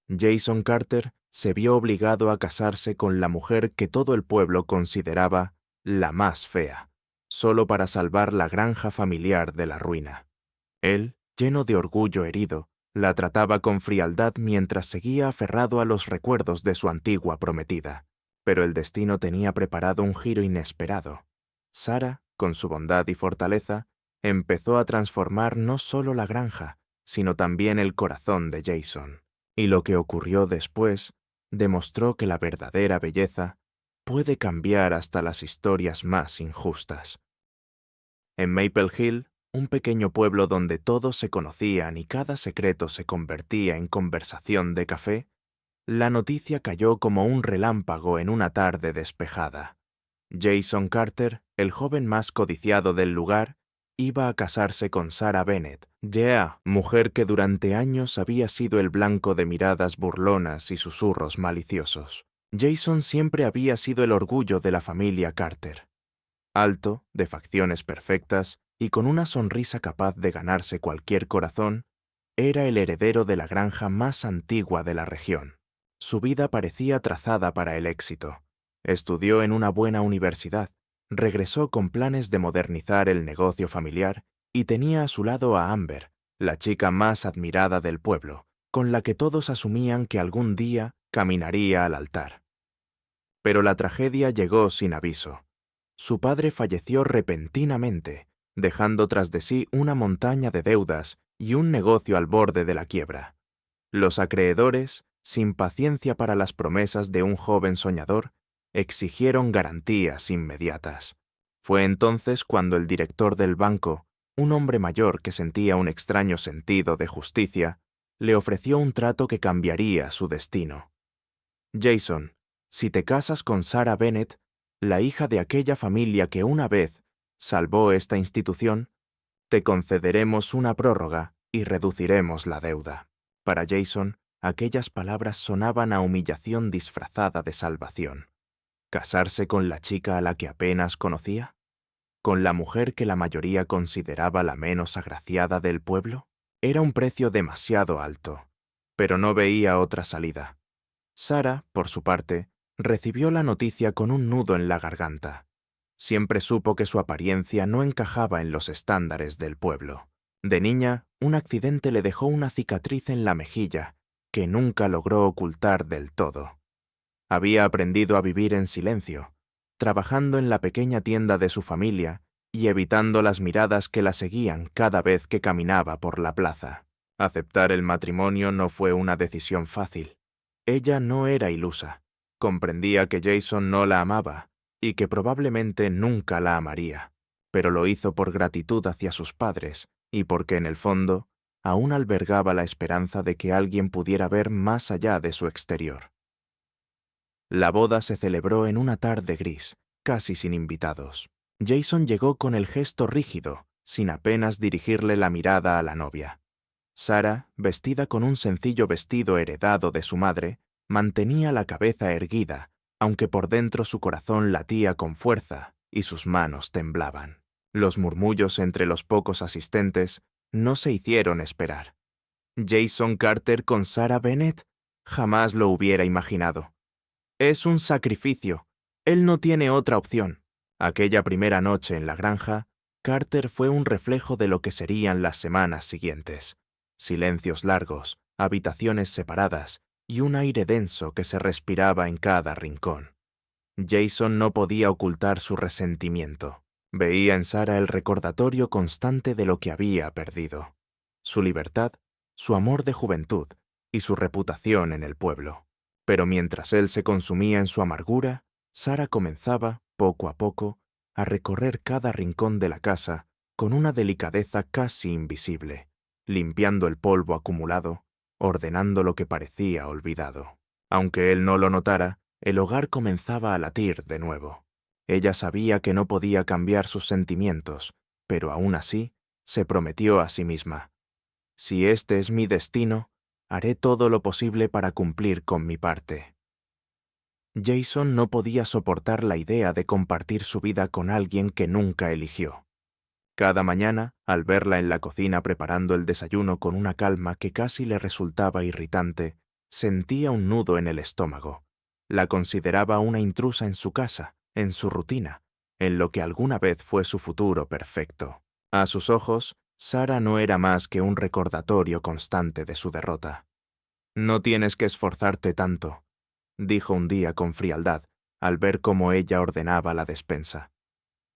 Jason Carter se vio obligado a casarse con la mujer que todo el pueblo consideraba la más fea, solo para salvar la granja familiar de la ruina. Él, lleno de orgullo herido, la trataba con frialdad mientras seguía aferrado a los recuerdos de su antigua prometida. Pero el destino tenía preparado un giro inesperado. Sarah, con su bondad y fortaleza, empezó a transformar no solo la granja, sino también el corazón de Jason. Y lo que ocurrió después demostró que la verdadera belleza puede cambiar hasta las historias más injustas. En Maple Hill, un pequeño pueblo donde todos se conocían y cada secreto se convertía en conversación de café, la noticia cayó como un relámpago en una tarde despejada. Jason Carter, el joven más codiciado del lugar, iba a casarse con Sarah Bennett, mujer que durante años había sido el blanco de miradas burlonas y susurros maliciosos. Jason siempre había sido el orgullo de la familia Carter. Alto, de facciones perfectas y con una sonrisa capaz de ganarse cualquier corazón, era el heredero de la granja más antigua de la región. Su vida parecía trazada para el éxito. Estudió en una buena universidad, regresó con planes de modernizar el negocio familiar y tenía a su lado a Amber, la chica más admirada del pueblo, con la que todos asumían que algún día caminaría al altar. Pero la tragedia llegó sin aviso. Su padre falleció repentinamente, dejando tras de sí una montaña de deudas y un negocio al borde de la quiebra. Los acreedores, sin paciencia para las promesas de un joven soñador, exigieron garantías inmediatas. Fue entonces cuando el director del banco, un hombre mayor que sentía un extraño sentido de justicia, le ofreció un trato que cambiaría su destino. Jason, si te casas con Sarah Bennett, la hija de aquella familia que una vez salvó esta institución, te concederemos una prórroga y reduciremos la deuda. Para Jason, aquellas palabras sonaban a humillación disfrazada de salvación. ¿Casarse con la chica a la que apenas conocía? ¿Con la mujer que la mayoría consideraba la menos agraciada del pueblo? Era un precio demasiado alto, pero no veía otra salida. Sarah, por su parte, recibió la noticia con un nudo en la garganta. Siempre supo que su apariencia no encajaba en los estándares del pueblo. De niña, un accidente le dejó una cicatriz en la mejilla que nunca logró ocultar del todo. Había aprendido a vivir en silencio, trabajando en la pequeña tienda de su familia y evitando las miradas que la seguían cada vez que caminaba por la plaza. Aceptar el matrimonio no fue una decisión fácil. Ella no era ilusa. Comprendía que Jason no la amaba y que probablemente nunca la amaría, pero lo hizo por gratitud hacia sus padres y porque en el fondo aún albergaba la esperanza de que alguien pudiera ver más allá de su exterior. La boda se celebró en una tarde gris, casi sin invitados. Jason llegó con el gesto rígido, sin apenas dirigirle la mirada a la novia. Sarah, vestida con un sencillo vestido heredado de su madre, mantenía la cabeza erguida, aunque por dentro su corazón latía con fuerza y sus manos temblaban. Los murmullos entre los pocos asistentes no se hicieron esperar. ¿Jason Carter con Sarah Bennett? Jamás lo hubiera imaginado. Es un sacrificio. Él no tiene otra opción. Aquella primera noche en la granja, Carter fue un reflejo de lo que serían las semanas siguientes. Silencios largos, habitaciones separadas y un aire denso que se respiraba en cada rincón. Jason no podía ocultar su resentimiento. Veía en Sarah el recordatorio constante de lo que había perdido. Su libertad, su amor de juventud y su reputación en el pueblo. Pero mientras él se consumía en su amargura, Sarah comenzaba, poco a poco, a recorrer cada rincón de la casa con una delicadeza casi invisible, limpiando el polvo acumulado, ordenando lo que parecía olvidado. Aunque él no lo notara, el hogar comenzaba a latir de nuevo. Ella sabía que no podía cambiar sus sentimientos, pero aún así se prometió a sí misma: si este es mi destino, haré todo lo posible para cumplir con mi parte. Jason no podía soportar la idea de compartir su vida con alguien que nunca eligió. Cada mañana, al verla en la cocina preparando el desayuno con una calma que casi le resultaba irritante, Sentía un nudo en el estómago. La consideraba una intrusa en su casa, en su rutina, en lo que alguna vez fue su futuro perfecto. A sus ojos, Sara no era más que un recordatorio constante de su derrota. «No tienes que esforzarte tanto», dijo un día con frialdad, al ver cómo ella ordenaba la despensa.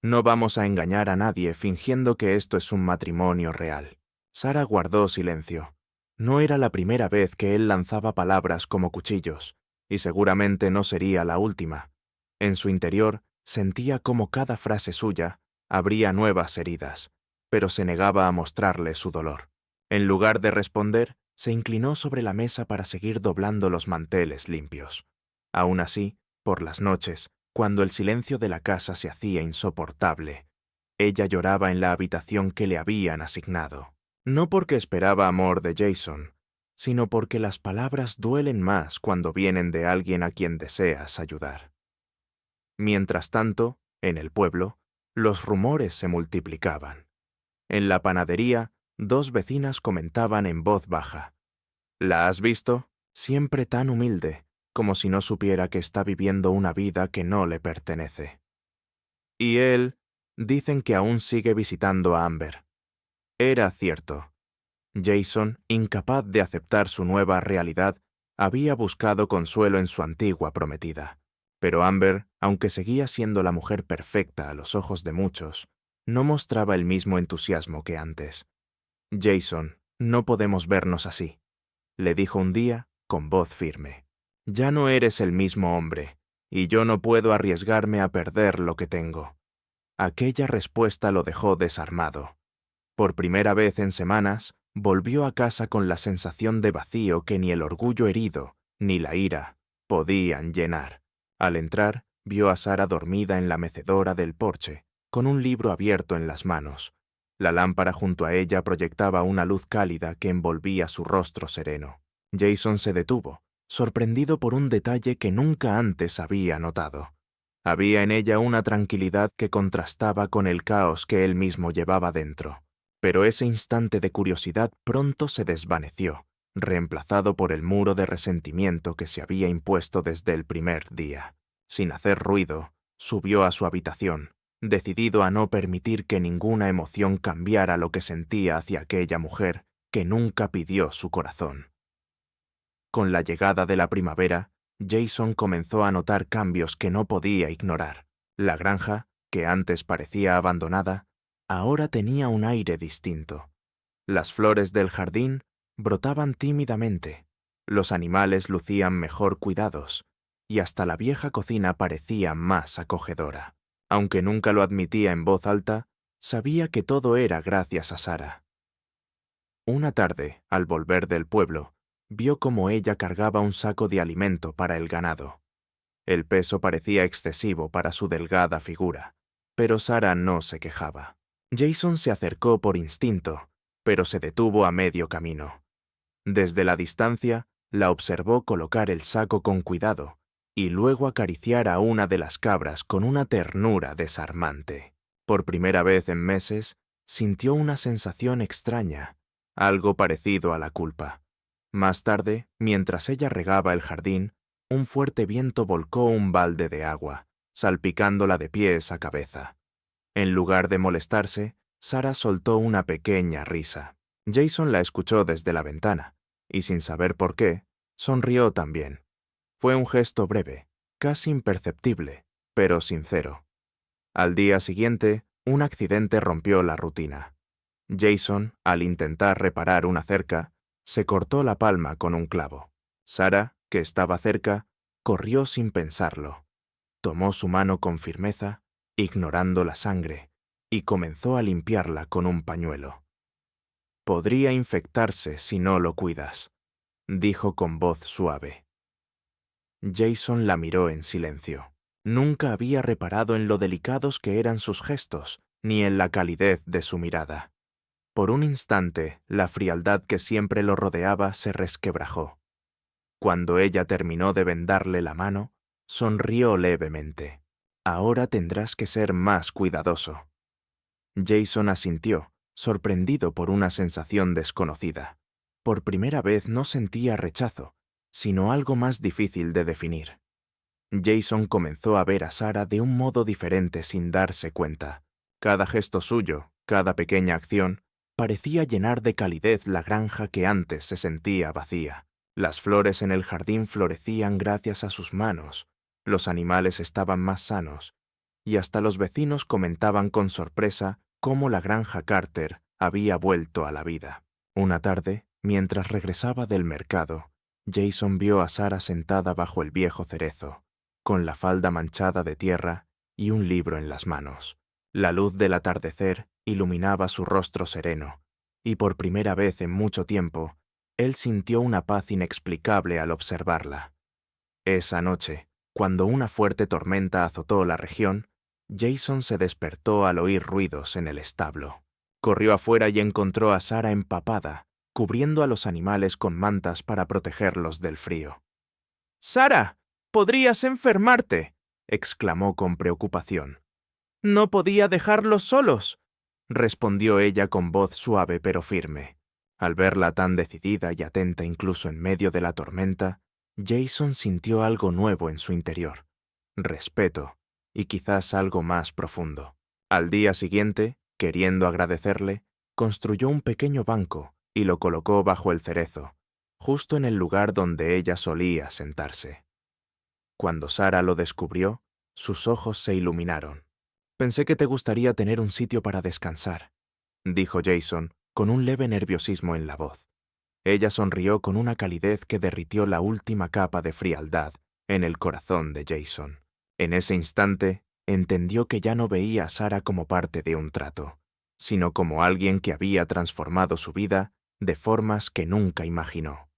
«No vamos a engañar a nadie fingiendo que esto es un matrimonio real». Sara guardó silencio. No era la primera vez que él lanzaba palabras como cuchillos, y seguramente no sería la última. En su interior sentía como cada frase suya abría nuevas heridas, pero se negaba a mostrarle su dolor. En lugar de responder, se inclinó sobre la mesa para seguir doblando los manteles limpios. Aún así, por las noches, cuando el silencio de la casa se hacía insoportable, ella lloraba en la habitación que le habían asignado. No porque esperaba amor de Jason, sino porque las palabras duelen más cuando vienen de alguien a quien deseas ayudar. Mientras tanto, en el pueblo, los rumores se multiplicaban. En la panadería, dos vecinas comentaban en voz baja: «¿La has visto? Siempre tan humilde, como si no supiera que está viviendo una vida que no le pertenece. Y él, dicen que aún sigue visitando a Amber». Era cierto. Jason, incapaz de aceptar su nueva realidad, había buscado consuelo en su antigua prometida. Pero Amber, aunque seguía siendo la mujer perfecta a los ojos de muchos, no mostraba el mismo entusiasmo que antes. «Jason, no podemos vernos así», le dijo un día con voz firme. «Ya no eres el mismo hombre, y yo no puedo arriesgarme a perder lo que tengo». Aquella respuesta lo dejó desarmado. Por primera vez en semanas, volvió a casa con la sensación de vacío que ni el orgullo herido, ni la ira, podían llenar. Al entrar, vio a Sara dormida en la mecedora del porche, con un libro abierto en las manos. La lámpara junto a ella proyectaba una luz cálida que envolvía su rostro sereno. Jason se detuvo, sorprendido por un detalle que nunca antes había notado. Había en ella una tranquilidad que contrastaba con el caos que él mismo llevaba dentro. Pero ese instante de curiosidad pronto se desvaneció, reemplazado por el muro de resentimiento que se había impuesto desde el primer día. Sin hacer ruido, subió a su habitación, decidido a no permitir que ninguna emoción cambiara lo que sentía hacia aquella mujer que nunca pidió su corazón. Con la llegada de la primavera, Jason comenzó a notar cambios que no podía ignorar. La granja, que antes parecía abandonada, ahora tenía un aire distinto. Las flores del jardín brotaban tímidamente, los animales lucían mejor cuidados, y hasta la vieja cocina parecía más acogedora. Aunque nunca lo admitía en voz alta, sabía que todo era gracias a Sara. Una tarde, al volver del pueblo, vio cómo ella cargaba un saco de alimento para el ganado. El peso parecía excesivo para su delgada figura, pero Sara no se quejaba. Jason se acercó por instinto, pero se detuvo a medio camino. Desde la distancia, la observó colocar el saco con cuidado y luego acariciar a una de las cabras con una ternura desarmante. Por primera vez en meses, sintió una sensación extraña, algo parecido a la culpa. Más tarde, mientras ella regaba el jardín, un fuerte viento volcó un balde de agua, salpicándola de pies a cabeza. En lugar de molestarse, Sara soltó una pequeña risa. Jason la escuchó desde la ventana, y sin saber por qué, sonrió también. Fue un gesto breve, casi imperceptible, pero sincero. Al día siguiente, un accidente rompió la rutina. Jason, al intentar reparar una cerca, se cortó la palma con un clavo. Sara, que estaba cerca, corrió sin pensarlo. Tomó su mano con firmeza, ignorando la sangre, y comenzó a limpiarla con un pañuelo. «Podría infectarse si no lo cuidas», dijo con voz suave. Jason la miró en silencio. Nunca había reparado en lo delicados que eran sus gestos, ni en la calidez de su mirada. Por un instante, la frialdad que siempre lo rodeaba se resquebrajó. Cuando ella terminó de vendarle la mano, sonrió levemente. «Ahora tendrás que ser más cuidadoso». Jason asintió, sorprendido por una sensación desconocida. Por primera vez no sentía rechazo, sino algo más difícil de definir. Jason comenzó a ver a Sarah de un modo diferente sin darse cuenta. Cada gesto suyo, cada pequeña acción, parecía llenar de calidez la granja que antes se sentía vacía. Las flores en el jardín florecían gracias a sus manos, los animales estaban más sanos, y hasta los vecinos comentaban con sorpresa cómo la granja Carter había vuelto a la vida. Una tarde, mientras regresaba del mercado, Jason vio a Sarah sentada bajo el viejo cerezo, con la falda manchada de tierra y un libro en las manos. La luz del atardecer iluminaba su rostro sereno, y por primera vez en mucho tiempo, él sintió una paz inexplicable al observarla. Esa noche, cuando una fuerte tormenta azotó la región, Jason se despertó al oír ruidos en el establo. Corrió afuera y encontró a Sarah empapada, cubriendo a los animales con mantas para protegerlos del frío. «¡Sarah! ¡Podrías enfermarte!», exclamó con preocupación. «No podía dejarlos solos», respondió ella con voz suave pero firme. Al verla tan decidida y atenta incluso en medio de la tormenta, Jason sintió algo nuevo en su interior, respeto y quizás algo más profundo. Al día siguiente, queriendo agradecerle, construyó un pequeño banco y lo colocó bajo el cerezo, justo en el lugar donde ella solía sentarse. Cuando Sarah lo descubrió, sus ojos se iluminaron. «Pensé que te gustaría tener un sitio para descansar», dijo Jason, con un leve nerviosismo en la voz. Ella sonrió con una calidez que derritió la última capa de frialdad en el corazón de Jason. En ese instante, entendió que ya no veía a Sarah como parte de un trato, sino como alguien que había transformado su vida de formas que nunca imaginó.